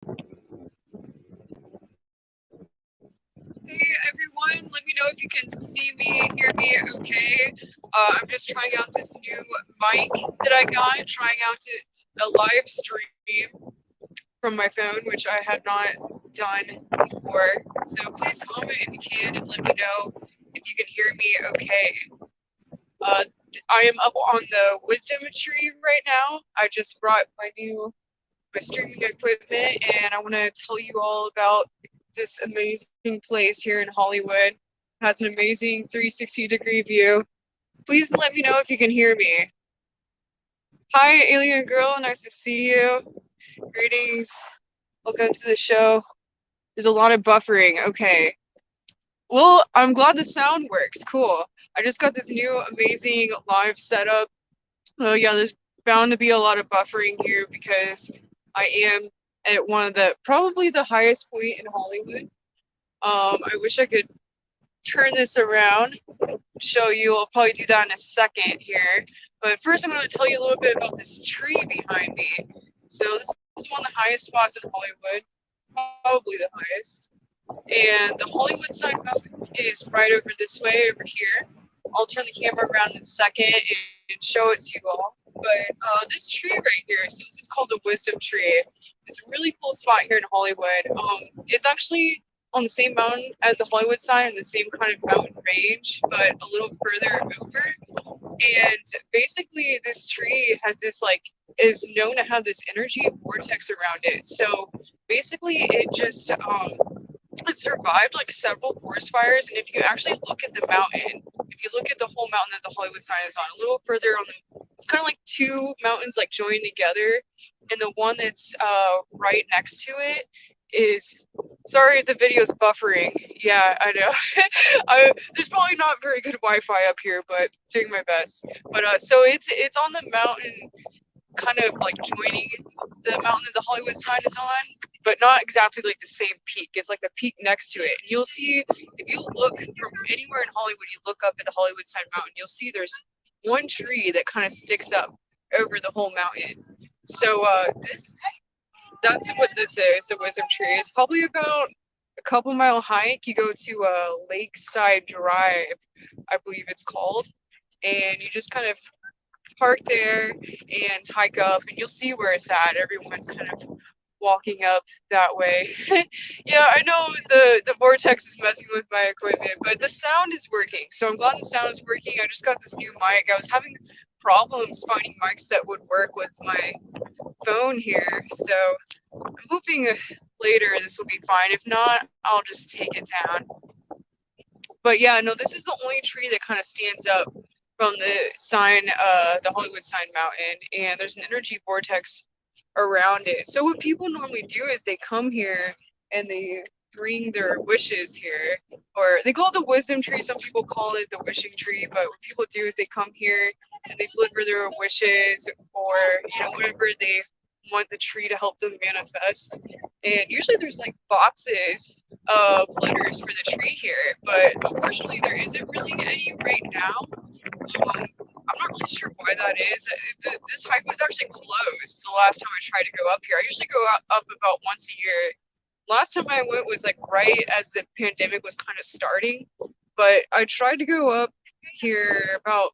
Hey everyone, let me know if you can see me, hear me okay. I'm just trying out this new mic that I got, trying out a live stream from my phone, which I have not done before. So please comment if you can and let me know if you can hear me okay. Uh, I am up on the wisdom tree right now. I just brought my streaming equipment, and I want to tell you all about this amazing place here in Hollywood. It has an amazing 360-degree view. Please let me know if you can hear me. Hi, alien girl. Nice to see you. Greetings. Welcome to the show. There's a lot of buffering. Okay. Well, I'm glad the sound works. Cool. I just got this new amazing live setup. Oh, yeah, there's bound to be a lot of buffering here because I am at one of probably the highest point in Hollywood. I wish I could turn this around, show you. I'll probably do that in a second here. But first, I'm going to tell you a little bit about this tree behind me. So this is one of the highest spots in Hollywood, probably the highest. And the Hollywood sign mountain is right over this way, over here. I'll turn the camera around in a second and show it to you all. But this tree right here, so this is called the Wisdom Tree. It's a really cool spot here in Hollywood. It's actually on the same mountain as the Hollywood sign, in the same kind of mountain range, but a little further over. And basically, this tree has this is known to have this energy vortex around it. So basically, it just it survived like several forest fires. And if you actually look at the mountain, if you look at the whole mountain that the Hollywood sign is on, a little further on, it's kind of like two mountains like joined together. And the one that's right next to it is, sorry if the video's buffering. Yeah, I know. There's probably not very good Wi-Fi up here, but doing my best. But so it's on the mountain, kind of like joining the mountain that the Hollywood sign is on, but not exactly like the same peak. It's like the peak next to it. And you'll see, if you look from anywhere in Hollywood, you look up at the Hollywood sign mountain, you'll see there's one tree that kind of sticks up over the whole mountain. So that's what this is, the Wisdom Tree. It's probably about a couple mile hike. You go to Lakeside Drive, I believe it's called, and you just kind of park there and hike up, and you'll see where it's at. Everyone's kind of walking up that way. Yeah, I know the vortex is messing with my equipment, but the sound is working. So I'm glad the sound is working. I just got this new mic. I was having problems finding mics that would work with my phone here. So I'm hoping later this will be fine. If not, I'll just take it down. But yeah, no, this is the only tree that kind of stands up from the sign, the Hollywood sign mountain, and there's an energy vortex around it. So what people normally do is they come here and they bring their wishes here, or they call it the wisdom tree. Some people call it the wishing tree, but what people do is they come here and they deliver their wishes, or whatever they want the tree to help them manifest. And usually there's like boxes of letters for the tree here, but unfortunately there isn't really any right now. I'm not really sure why that is. This hike was actually closed the last time I tried to go up here. I usually go up about once a year. Last time I went was like right as the pandemic was kind of starting, but I tried to go up here about,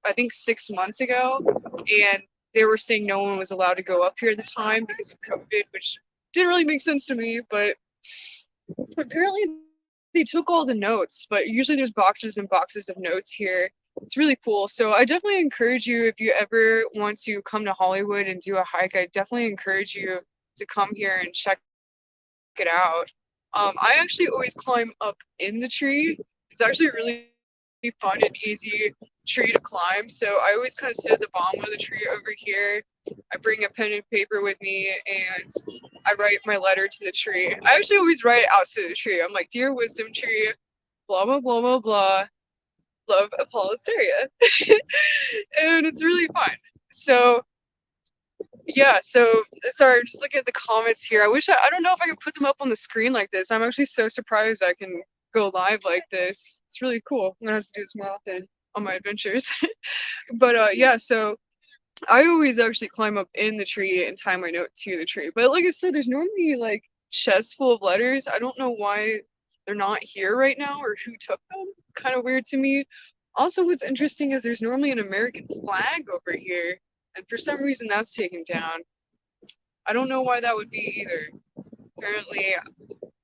I think, 6 months ago, and they were saying no one was allowed to go up here at the time because of COVID, which didn't really make sense to me, but apparently they took all the notes. But usually there's boxes and boxes of notes here. It's really cool. So I definitely encourage you, if you ever want to come to Hollywood and do a hike, I definitely encourage you to come here and check it out. I actually always climb up in the tree. It's actually a really fun and easy tree to climb. So I always kind of sit at the bottom of the tree over here. I bring a pen and paper with me, and I write my letter to the tree. I actually always write it out to the tree. I'm like, "Dear wisdom tree, blah blah blah blah blah. Love, Apolla, Asteria." And it's really fun. So yeah, so sorry, just looking at the comments here. I don't know if I can put them up on the screen like this. I'm actually so surprised I can go live like this. It's really cool. I'm gonna have to do this more often on my adventures. But yeah, so I always actually climb up in the tree and tie my note to the tree. But like I said, there's normally like chests full of letters. I don't know why they're not here right now or who took them. Kind of weird to me. Also, what's interesting is there's normally an American flag over here, and for some reason that's taken down. I don't know why that would be either. Apparently,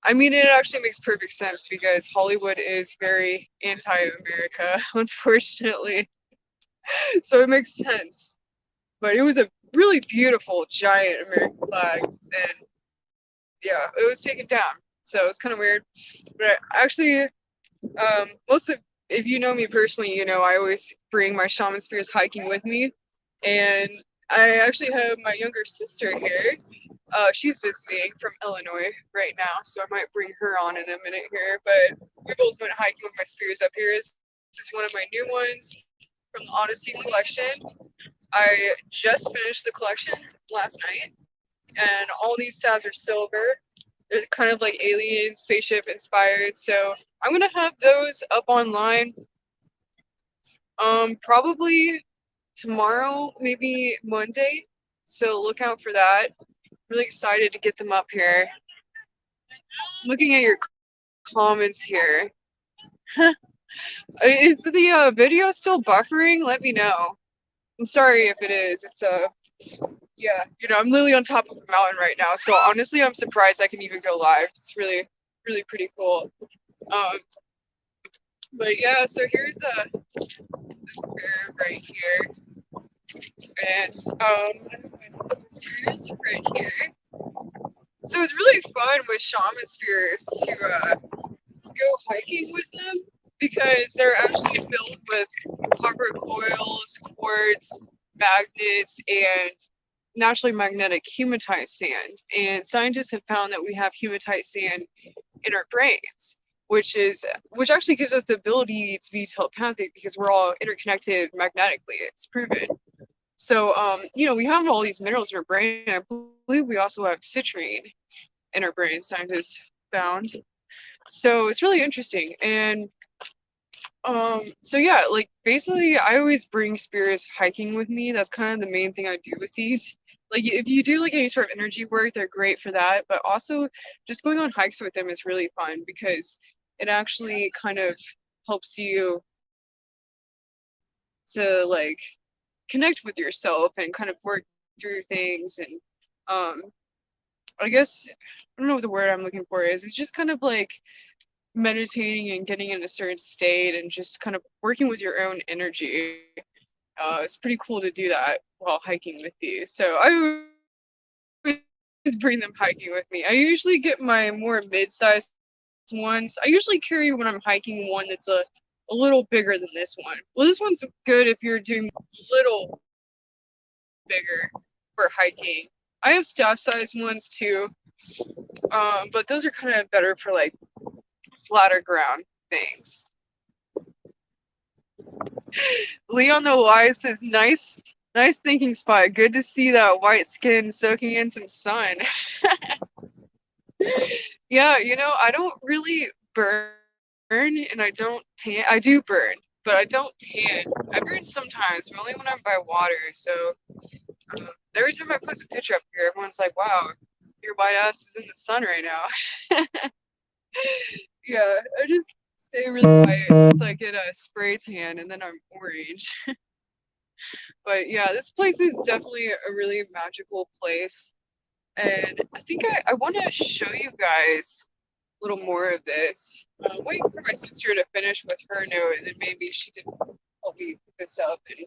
I mean, it actually makes perfect sense because Hollywood is very anti-America, unfortunately. So it makes sense. But it was a really beautiful giant American flag, and yeah, it was taken down. So it's kind of weird. But actually, most of if you know me personally, you know I always bring my shaman spears hiking with me, and I actually have my younger sister here. She's visiting from Illinois right now, so I might bring her on in a minute here. But we both went hiking with my spears up here. This is one of my new ones from the Odyssey collection. I just finished the collection last night, and all these tabs are silver. They're kind of like alien spaceship inspired, so I'm gonna have those up online. Probably tomorrow, maybe Monday. So look out for that. Really excited to get them up here. Looking at your comments here. Is the video still buffering? Let me know. I'm sorry if it is. It's yeah, you know, I'm literally on top of a mountain right now, so honestly, I'm surprised I can even go live. It's really, really pretty cool. Um, but yeah, so here's this spare right here, and here's right here. So it's really fun with shaman spears to go hiking with them because they're actually filled with copper coils, quartz, magnets, and naturally magnetic hematite sand. And scientists have found that we have hematite sand in our brains, which actually gives us the ability to be telepathic because we're all interconnected magnetically. It's proven. So, you know, we have all these minerals in our brain. I believe we also have citrine in our brain, scientists found. So it's really interesting. And so yeah, like basically I always bring spirits hiking with me. That's kind of the main thing I do with these. Like if you do like any sort of energy work, they're great for that. But also just going on hikes with them is really fun because it actually kind of helps you to like connect with yourself and kind of work through things and um I guess I don't know what the word I'm looking for is. It's just kind of like meditating and getting in a certain state and just kind of working with your own energy. It's pretty cool to do that while hiking with these. So I always bring them hiking with me. I usually get my more mid-sized ones. I usually carry when I'm hiking one that's a little bigger than this one. Well, this one's good if you're doing a little bigger for hiking. I have staff-sized ones too, but those are kind of better for like flatter ground things. Leon the Wise says, nice thinking spot. Good to see that white skin soaking in some sun. Yeah, you know, I don't really burn and I don't tan. I do burn, but I don't tan. I burn sometimes, but only when I'm by water. So every time I post a picture up here, everyone's like, wow, your white ass is in the sun right now. Yeah, I just stay really white. It's like get a spray tan and then I'm orange. But yeah, this place is definitely a really magical place. And I think I want to show you guys a little more of this. Wait for my sister to finish with her note, and then maybe she can help me put this up and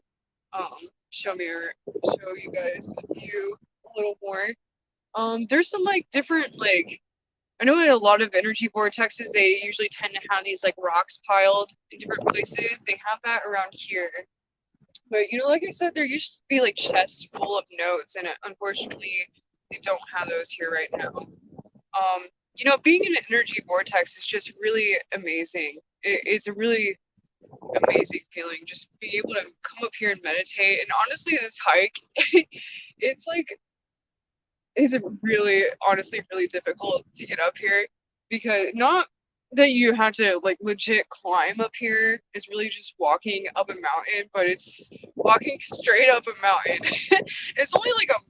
show me or show you guys the view a little more. There's some like different like I know in a lot of energy vortexes they usually tend to have these like rocks piled in different places. They have that around here. But you know, like I said, there used to be like chests full of notes, and unfortunately, they don't have those here right now. You know, being in an energy vortex is just really amazing. It's a really amazing feeling just being able to come up here and meditate. And honestly, this hike, it's like it's really honestly really difficult to get up here because not that you have to like legit climb up here is really just walking up a mountain, but it's walking straight up a mountain. It's only like a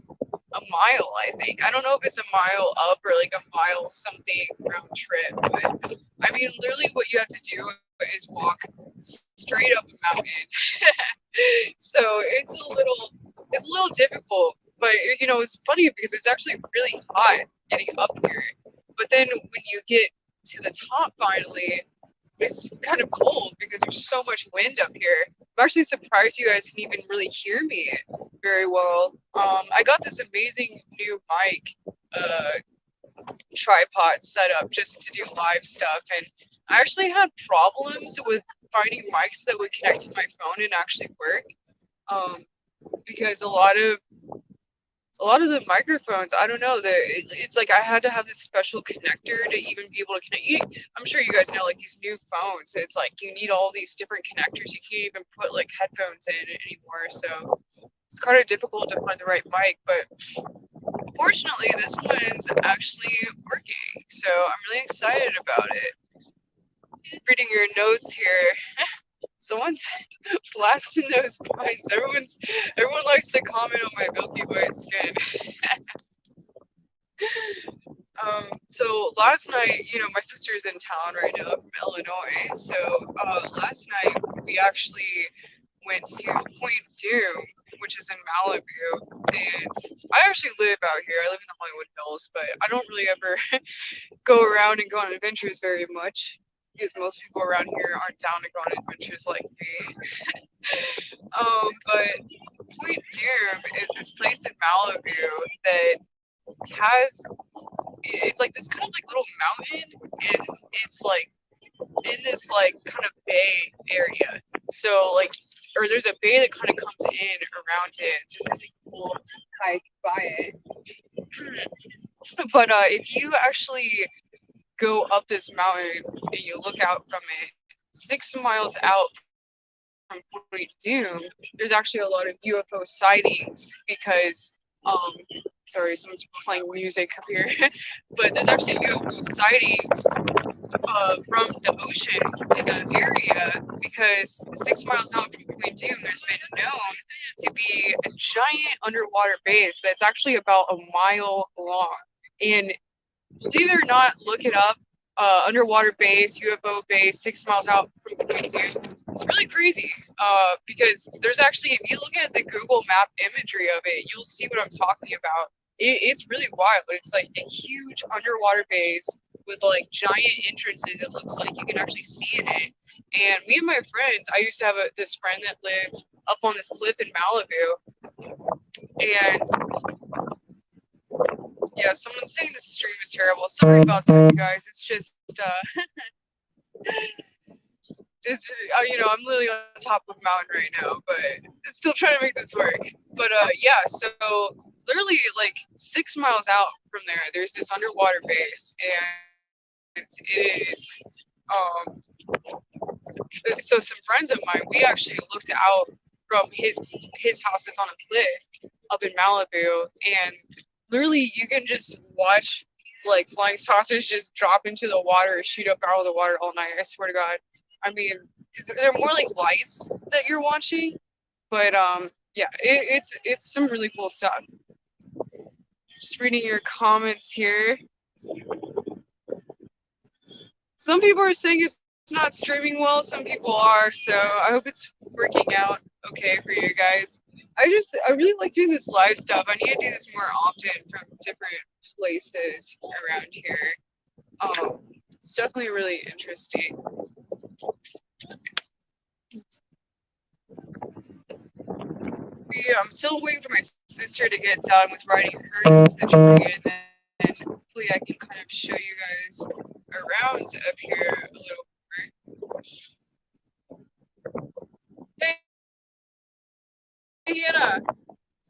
mile, I think. I don't know if it's a mile up or like a mile something round trip, but I mean, literally what you have to do is walk straight up a mountain. So it's a little difficult, but you know, it's funny because it's actually really hot getting up here. But then when you get to the top finally, it's kind of cold because there's so much wind up here. I'm actually surprised you guys can even really hear me very well. I got this amazing new mic tripod set up just to do live stuff, and I actually had problems with finding mics that would connect to my phone and actually work. Because a lot of the microphones, I don't know, it's like I had to have this special connector to even be able to connect. I'm sure you guys know, like these new phones, it's like you need all these different connectors. You can't even put like headphones in anymore, so it's kind of difficult to find the right mic. But fortunately, this one's actually working, so I'm really excited about it. Reading your notes here. Someone's blasting those pines. Everyone likes to comment on my milky white skin. So last night, you know, my sister's in town right now from Illinois. So last night we actually went to Point Dume, which is in Malibu, and I actually live out here. I live in the Hollywood Hills, but I don't really ever go around and go on adventures very much because most people around here aren't down to go on adventures like me. But Point Dume is this place in Malibu that has, it's like this kind of like little mountain, and it's like in this like kind of bay area. So like, or there's a bay that kind of comes in around it. It's a really cool hike by it. But if you actually go up this mountain and you look out from it, 6 miles out from Point Dume, there's actually a lot of UFO sightings because, sorry, someone's playing music up here, but there's actually UFO sightings from the ocean in that area because 6 miles out from Point Dume, there's been known to be a giant underwater base that's actually about a mile long. And believe it or not, look it up. Underwater base, UFO base, 6 miles out from Point Dume. It's really crazy because there's actually, if you look at the Google Map imagery of it, you'll see what I'm talking about. It's really wild. It's like a huge underwater base with like giant entrances. It looks like you can actually see in it. And me and my friends, I used to have this friend that lived up on this cliff in Malibu, and yeah, someone's saying the stream is terrible. Sorry about that, you guys. It's just, it's, you know, I'm literally on top of a mountain right now, but still trying to make this work. But yeah, so literally like 6 miles out from there, there's this underwater base, and it is, so some friends of mine, we actually looked out from his house that's on a cliff up in Malibu, and literally you can just watch like flying saucers just drop into the water, shoot up out of the water all night. I swear to God. I mean, they're more like lights that you're watching, but yeah, it's some really cool stuff. Just reading your comments here. Some people are saying it's not streaming well. Some people are, so I hope it's working out okay for you guys. I really like doing this live stuff. I need to do this more often from different places around here. It's definitely really interesting. Yeah, I'm still waiting for my sister to get done with writing her notes the tree, and then hopefully I can kind of show you guys around up here a little more. Hey, Hannah,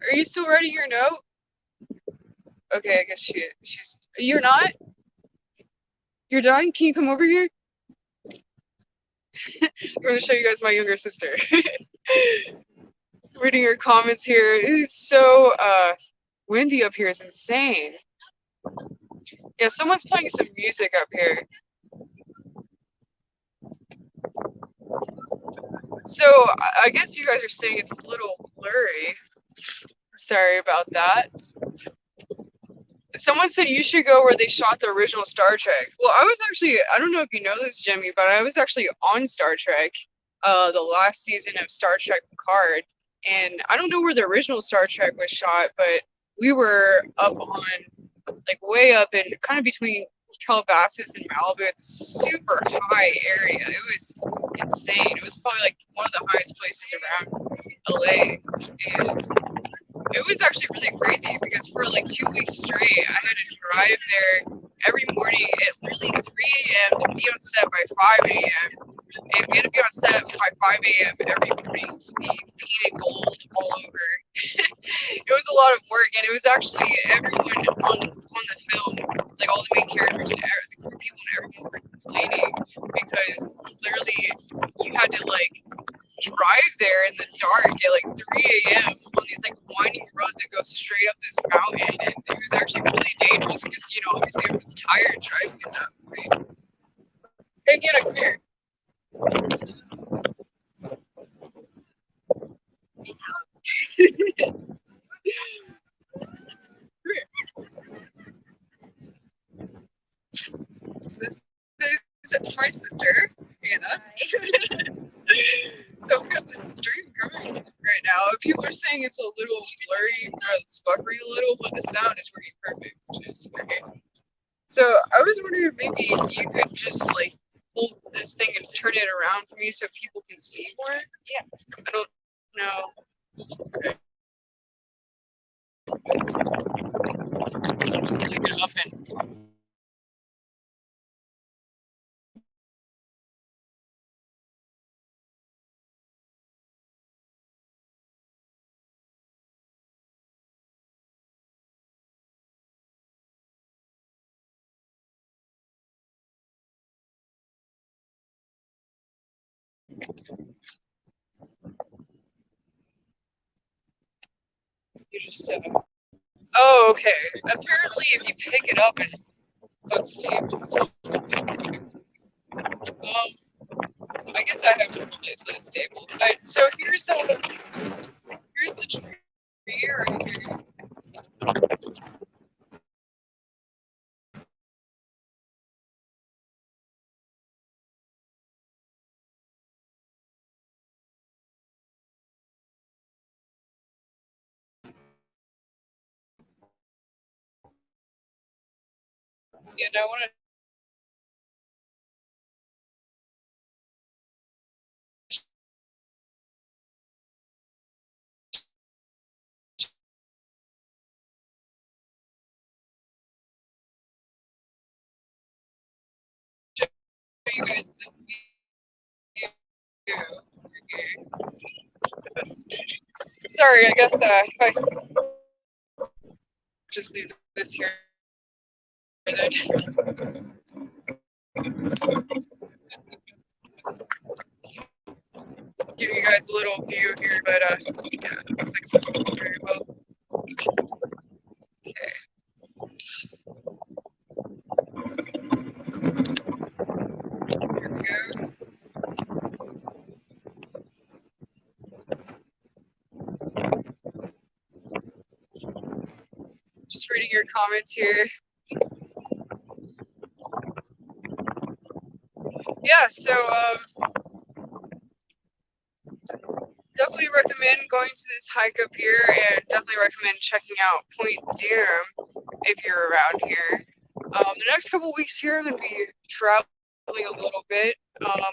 are you still writing your note? Okay, I guess she's. You're not? You're done? Can you come over here? I'm going to show you guys my younger sister. Reading your comments here. It is so windy up here. It's insane. Yeah, someone's playing some music up here. So I guess you guys are saying it's a little blurry. Sorry about that. Someone said you should go where they shot the original Star Trek. Well, I was actually, I don't know if you know this, Jimmy, but I was actually on Star Trek, the last season of Star Trek Picard. And I don't know where the original Star Trek was shot, but we were up on, like, way up in kind of between Calabasas and Malibu. It's a super high area. It was insane. It was probably like one of the highest places around LA. And it was actually really crazy because for like 2 weeks straight, I had to drive there every morning at literally 3 a.m. to be on set by 5 a.m. And we had to be on set by 5 a.m. every morning to be painted gold all over. It was a lot of work, and it was actually everyone on the film, like all the main characters and the crew people and everyone were complaining because literally you had to like drive there in the dark at like 3 a.m. on these like winding roads that go straight up this mountain, and it was actually really dangerous because obviously I was tired driving at that point. Hey, Anna, come here. This is my sister, Anna. So we got this stream going right now. People are saying it's a little blurry, it's buffering a little, but the sound is working perfect, which is great. So I was wondering if maybe you could just like hold this thing and turn it around for me so people can see more. Yeah. I don't know. Okay. I'll just take it up and you just oh, okay. Apparently if you pick it up and it's unstable, so I guess I have to replace it stable. So here's the tree right here. And I want to show you guys the view. Sorry, I guess if I just leave this here, then give you guys a little view here, but yeah, it looks like something very well. Okay. Here we go. Just reading your comments here. Yeah, so definitely recommend going to this hike up here, and definitely recommend checking out Point Dume if you're around here. The next couple weeks here, I'm going to be traveling a little bit. I'm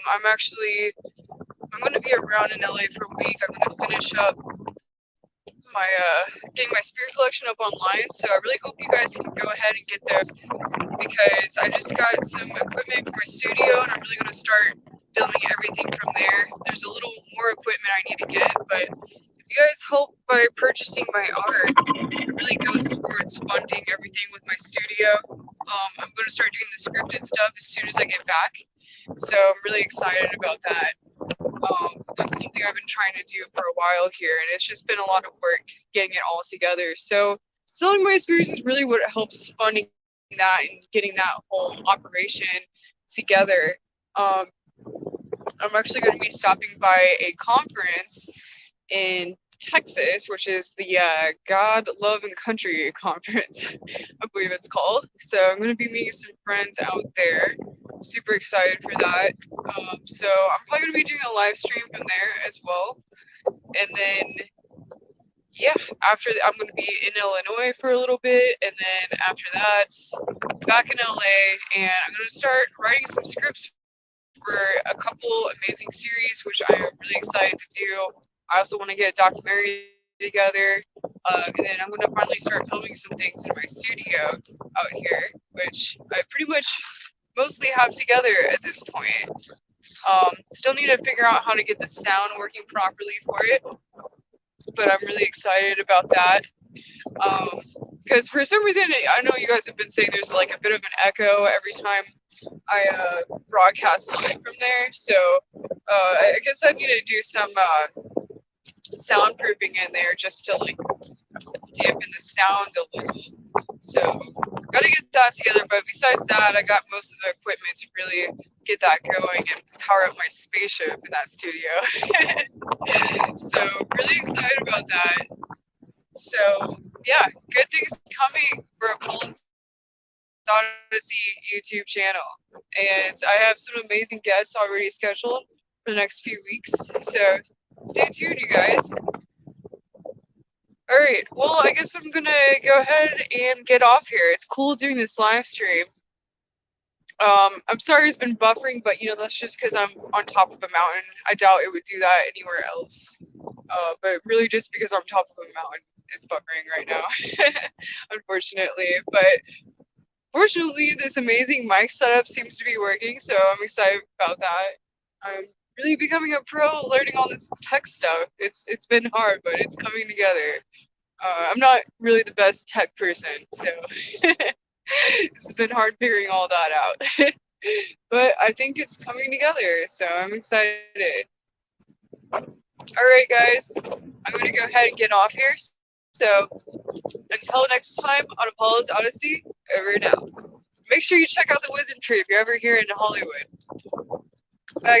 going to be around in LA for a week. I'm going to finish up my getting my spirit collection up online, so I really hope you guys can go ahead and get those, because I just got some equipment for my studio and I'm really going to start filming everything from there. There's a little more equipment I need to get, but if you guys help by purchasing my art, it really goes towards funding everything with my studio. I'm going to start doing the scripted stuff as soon as I get back, so I'm really excited about that. That's something I've been trying to do for a while here, and it's just been a lot of work getting it all together. So selling my spirits is really what helps funding that and getting that whole operation together. I'm actually going to be stopping by a conference in Texas, which is the God, Love, and Country Conference, I believe it's called. So I'm going to be meeting some friends out there. Super excited for that. So I'm probably going to be doing a live stream from there as well. And then, yeah, I'm going to be in Illinois for a little bit. And then after that, back in LA. And I'm going to start writing some scripts for a couple amazing series, which I am really excited to do. I also want to get a documentary together, and then I'm going to finally start filming some things in my studio out here, which I pretty much mostly have together at this point. Still need to figure out how to get the sound working properly for it, but I'm really excited about that. Because for some reason, I know you guys have been saying there's like a bit of an echo every time I broadcast live from there, so I guess I need to do some soundproofing in there just to like dampen the sound a little. So gotta get that together. But besides that, I got most of the equipment to really get that going and power up my spaceship in that studio. So really excited about that. So yeah, good things coming for Apolla's Odyssey YouTube channel. And I have some amazing guests already scheduled for the next few weeks. So stay tuned, you guys. Alright, well, I guess I'm gonna go ahead and get off here. It's cool doing this live stream. I'm sorry it's been buffering, but you know, that's just because I'm on top of a mountain. I doubt it would do that anywhere else. But really just because I'm top of a mountain, it's buffering right now, unfortunately. But fortunately, this amazing mic setup seems to be working, so I'm excited about that. I'm really becoming a pro learning all this tech stuff. It's been hard, but it's coming together. I'm not really the best tech person, so it's been hard figuring all that out. But I think it's coming together, so I'm excited. Alright, guys, I'm going to go ahead and get off here. So until next time on Apolla's Odyssey, over and out. Make sure you check out the Wisdom Tree if you're ever here in Hollywood. Bye, guys.